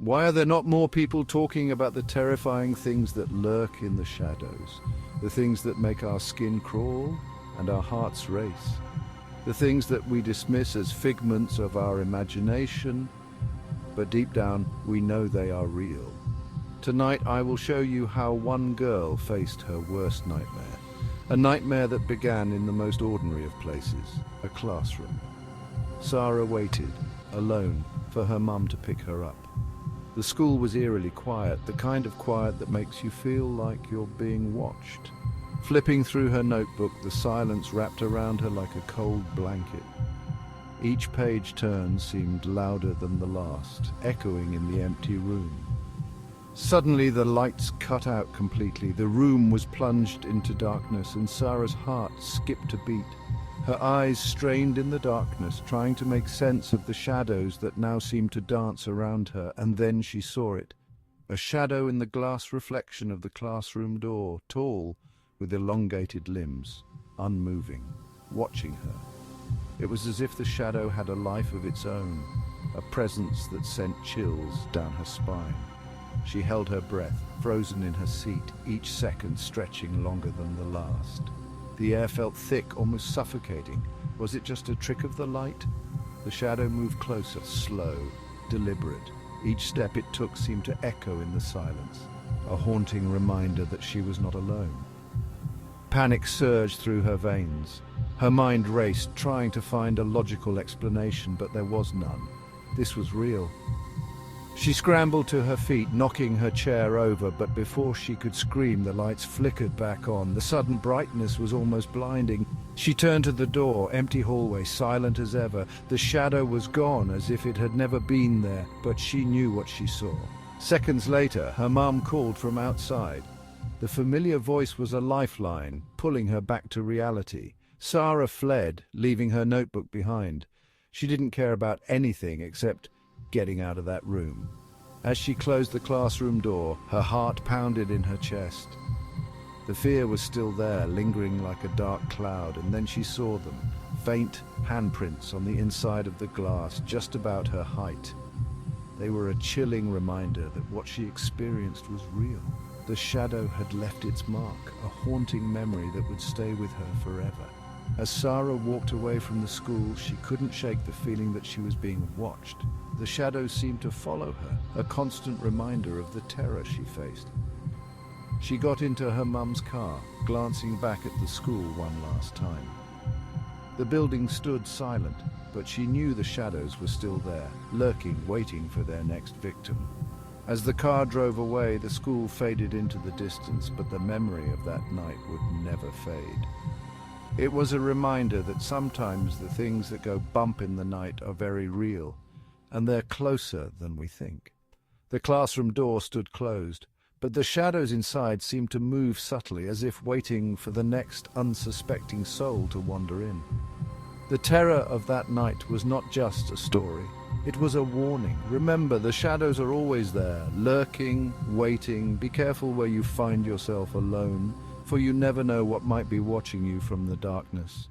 Why are there not more people talking about the terrifying things that lurk in the shadows? The things that make our skin crawl and our hearts race? The things that we dismiss as figments of our imagination, but deep down we know they are real. Tonight I will show you how one girl faced her worst nightmare. A nightmare that began in the most ordinary of places, a classroom. Sarah waited, alone, for her mum to pick her up. The school was eerily quiet, the kind of quiet that makes you feel like you're being watched. Flipping through her notebook, the silence wrapped around her like a cold blanket. Each page turn seemed louder than the last, echoing in the empty room. Suddenly the lights cut out completely. The room was plunged into darkness, and Sarah's heart skipped a beat. Her eyes strained in the darkness, trying to make sense of the shadows that now seemed to dance around her, and then she saw it. A shadow in the glass reflection of the classroom door, tall, with elongated limbs, unmoving, watching her. It was as if the shadow had a life of its own, a presence that sent chills down her spine. She held her breath, frozen in her seat, each second stretching longer than the last. The air felt thick, almost suffocating. Was it just a trick of the light? The shadow moved closer, slow, deliberate. Each step it took seemed to echo in the silence, a haunting reminder that she was not alone. Panic surged through her veins. Her mind raced, trying to find a logical explanation, but there was none. This was real. She scrambled to her feet, knocking her chair over, but before she could scream, the lights flickered back on. The sudden brightness was almost blinding. She turned to the door, empty hallway, silent as ever. The shadow was gone, as if it had never been there, but she knew what she saw. Seconds later, her mum called from outside. The familiar voice was a lifeline, pulling her back to reality. Sarah fled, leaving her notebook behind. She didn't care about anything except getting out of that room. As she closed the classroom door, her heart pounded in her chest. The fear was still there, lingering like a dark cloud, and then she saw them, faint handprints on the inside of the glass, just about her height. They were a chilling reminder that what she experienced was real. The shadow had left its mark, a haunting memory that would stay with her forever. As Sarah walked away from the school, she couldn't shake the feeling that she was being watched. The shadows seemed to follow her, a constant reminder of the terror she faced. She got into her mum's car, glancing back at the school one last time. The building stood silent, but she knew the shadows were still there, lurking, waiting for their next victim. As the car drove away, the school faded into the distance, but the memory of that night would never fade. It was a reminder that sometimes the things that go bump in the night are very real, and they're closer than we think. The classroom door stood closed, but the shadows inside seemed to move subtly, as if waiting for the next unsuspecting soul to wander in. The terror of that night was not just a story. It was a warning. Remember, the shadows are always there, lurking, waiting. Be careful where you find yourself alone, for you never know what might be watching you from the darkness.